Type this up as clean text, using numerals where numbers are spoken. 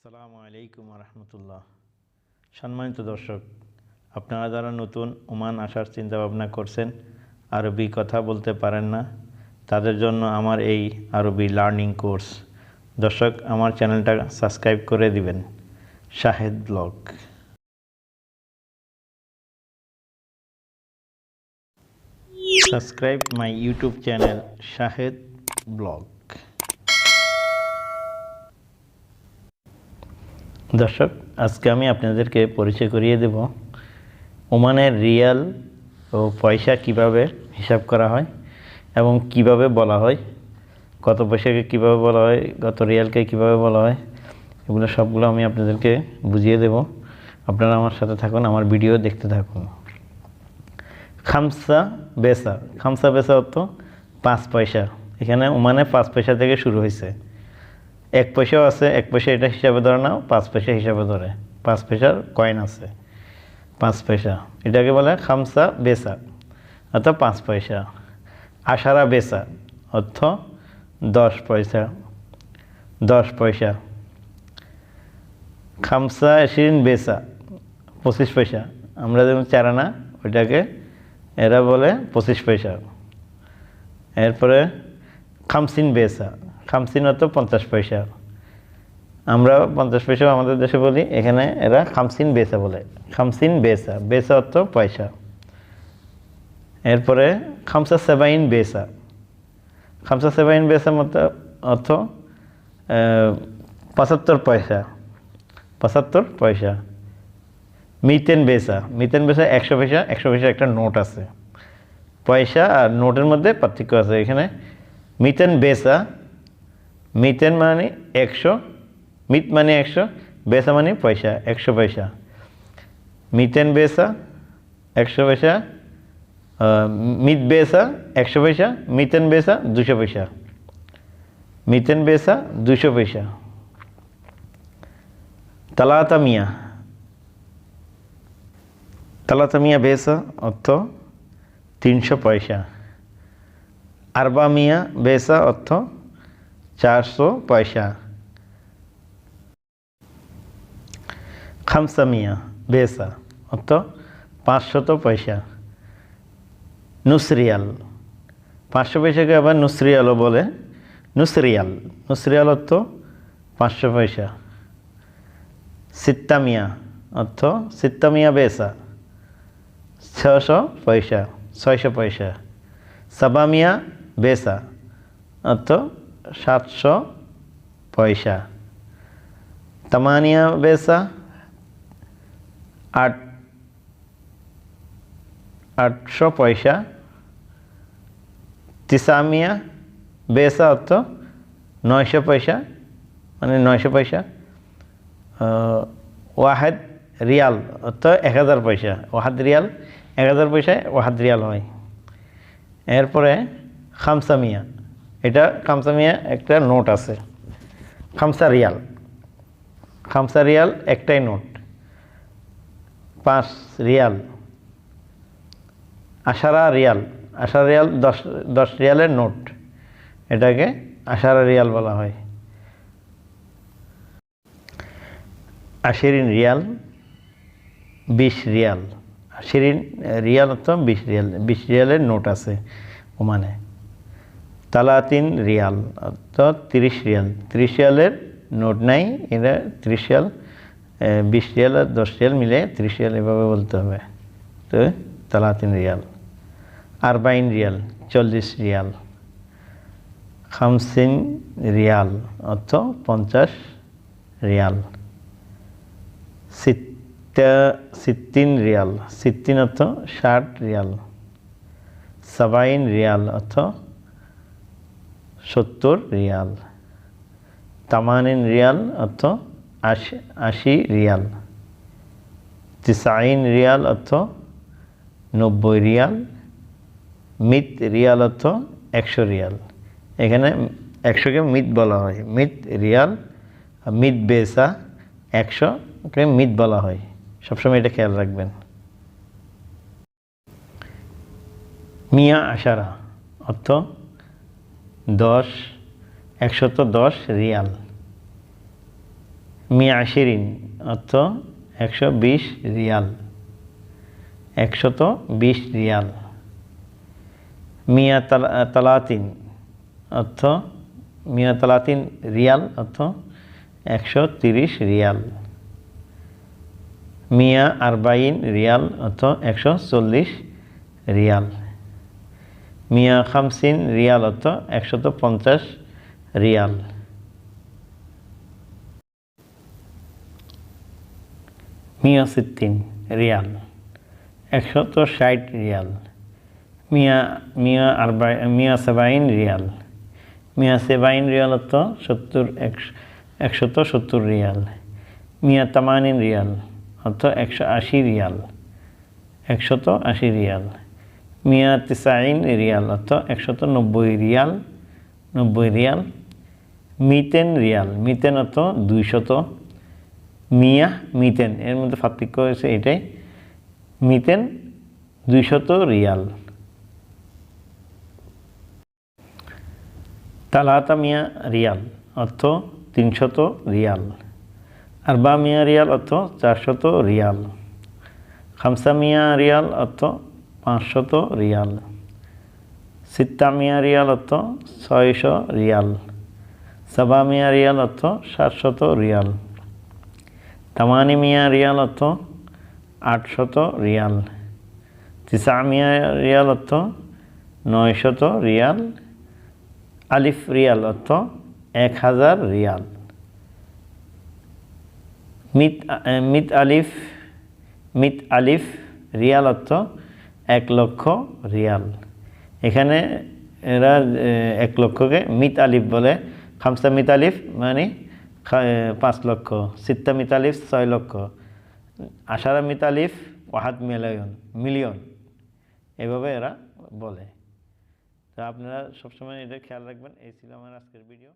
আসসালামু আলাইকুম রহমতুল্লাহ। সম্মানিত দর্শক, আপনারা যারা নতুন ওমান আসার চিন্তা ভাবনা করছেন, আরবি কথা বলতে পারেন না, তাদের জন্য আমার এই আরবি লার্নিং কোর্স। দর্শক, আমার চ্যানেলটা সাবস্ক্রাইব করে দিবেন, Shahed blog. Subscribe my YouTube channel Shahed blog. দর্শক, আজকে আমি আপনাদেরকে পরিচয় করিয়ে দেব ওমানের রিয়াল ও পয়সা কিভাবে হিসাব করা হয় এবং কিভাবে বলা হয়, কত পয়সাকে কিভাবে বলা হয়, কত রিয়ালকে কিভাবে বলা হয়, এগুলো সবগুলো আমি আপনাদেরকে বুঝিয়ে দেব। আপনারা আমার সাথে থাকুন, আমার ভিডিও দেখতে থাকুন। খামসা বেসা। খামসা বেসা অর্থ 5 পয়সা। এখানে ওমানে 5 পয়সা থেকে শুরু হয়েছে। 1 পয়সাও আছে, 1 পয়সা এটা হিসাবে ধরে নাও, 5 পয়সা হিসাবে ধরে। 5 পয়সার কয়েন আছে, 5 পয়সা, এটাকে বলে খামসা বেসা অর্থ 5 পয়সা। আশারা বেসা অর্থ 10 পয়সা, 10 পয়সা। খামসা এশিরিন বেসা 25 পয়সা। আমরা যেমন চারানা, ওইটাকে এরা বলে 25 পয়সা। এরপরে খামসিন বেসা। খামসিন অর্থ 50 পয়সা। আমরা 50 পয়সা আমাদের দেশে বলি, এখানে এরা খামসিন বেসা বলে। খামসিন বেসা, বেসা অর্থ পয়সা। এরপরে খামসা সেবাইন বেসা। খামসা সেবাইন বেসা অর্থ 75 পয়সা, 75 পয়সা। মিতেন বেসা। মিতেন বেসা 100 পয়সা। 100 পয়সা একটা নোট আছে। পয়সা আর নোটের মধ্যে পার্থক্য আছে। এখানে মিতেন বেসা, মিতেন মানে 100, মিত মানে 100, বেসা মানে পয়সা, 100 পয়সা। মিতেন বেসা 100 পয়সা, মিত বেসা 100 পয়সা, মিতেন বেসা 200 পয়সা। মিতেন বেসা 200 পয়সা। তালাতা মিয়া। তালাতা মিয়া বেসা অর্থ 300 পয়সা। আরবা মিয়া বেসা অর্থ 400 পয়সা। খামসা মিয়া বেসা অর্থ 500 পয়সা। নুসরিয়াল। 500 পয়সাকে আবার নুসরিয়ালও বলে। নুসরিয়াল, নুসরিয়াল অর্থ 500 পয়সা। সিত্তা মিয়া অর্থ, সিত্তা মিয়া বেসা 600 পয়সা, 600 পয়সা। সাবা মিয়া বেসা অর্থ 700 পয়সা। তামানিয়া বেসা 800 পয়সা। তিসামিয়া বেসা অর্থ 900 পয়সা, মানে 900 পয়সা। ওয়াহেদ রিয়াল অর্থ 1000 পয়সা। ওয়াহেদ রিয়াল 1000 পয়সায় ওয়াহেদ রিয়াল হয়। এরপরে খামসা মিয়া, এটা খামসা মিয়া একটা নোট আছে। খামসা রিয়াল, খামসা রিয়াল একটাই নোট, 5 রিয়াল। আশারা রিয়াল, আশারা রিয়াল 10 রিয়ালের নোট, এটাকে আশারা রিয়াল বলা হয়। আশিরিন রিয়াল 20 রিয়াল। আশিরিন রিয়াল অর্থ 20 রিয়াল, 20 রিয়ালের নোট আছে ওমানে। তালাতিন রিয়াল অর্থ 30 রিয়াল, 30 রিয়ালের নোট নাই, এটা 30 রিয়াল। 20 রিয়াল আর 10 রিয়াল মিলে 30 রিয়াল, এভাবে বলতে হবে। তো তালাতিন রিয়াল। আরবাইন রিয়াল 40 রিয়াল। খামসিন রিয়াল অর্থ 50 রিয়াল। সিত্তিন রিয়াল, সিত্তিন অর্থ 60 রিয়াল। সাবাইন রিয়াল অর্থ 70 রিয়াল। তামানিন রিয়াল অর্থ 80 রিয়াল। তিসাইন রিয়াল অর্থ 90 রিয়াল। মিত রিয়াল অর্থ 100 রিয়াল। এখানে 100কে মিত বলা হয়। মিত রিয়াল, মিত বেসা 100কে মিত বলা হয়। সবসময় এটা খেয়াল রাখবেন। মিয়া আশারা অর্থ 10, 110 রিয়াল। মিয়াশিরিন অর্থ 120 রিয়াল, 120 রিয়াল। মিয়া তালাতিন অর্থ মিয়া তালাতিন রিয়াল অর্থ 130 রিয়াল। মিয়া আরবাইন রিয়াল অর্থ 140 রিয়াল। মিয়া খামসিন রিয়াল অর্থ 150 রিয়াল। মিয়া সিত্তিন রিয়াল 160 রিয়াল। মিয়া সেবাইন রিয়াল, মিয়া সেবাইন রিয়াল অর্থ 170 রিয়াল। মিয়া তামানিন রিয়াল অর্থ 180 রিয়াল, 180 রিয়াল। মিয়া তিসাইন রিয়াল অর্থ 190 রিয়াল, 90 রিয়াল। মিতেন রিয়াল, মিতেন অর্থ 200। মিয়া মিতেন এর মধ্যে পার্থক্য হয়েছে এটাই, মিতেন 200 রিয়াল। তালাতা মিয়া রিয়াল অর্থ 300 রিয়াল। আরবা মিয়া রিয়াল অর্থ 400 রিয়াল। খামসা মিয়া রিয়াল অর্থ 500 রিয়াল। সিত্তা মিয়া রিয়াল অর্থ 600 রিয়াল। সাবা মিয়া রিয়াল অর্থ 700 রিয়াল। তামানি মিয়া রিয়াল অর্থ 800 রিয়াল। তিসা মিয়া রিয়াল অর্থ 900 রিয়াল। আলিফ রিয়াল অর্থ 1000 রিয়াল। মিত আলিফ রিয়াল অর্থ 1 লক্ষ রিয়াল। এখানে এরা 1 লক্ষকে মিত আলিফ বলে। খামসা মিত আলিফ মানে 5 লক্ষ, সিত্তা মিত আলিফ 6 লক্ষ, আশারা মিত আলিফ 1 মিলিয়ন, এভাবে এরা বলে। তো আপনারা সবসময় এটা খেয়াল রাখবেন। এই ছিল আমার আজকের ভিডিও।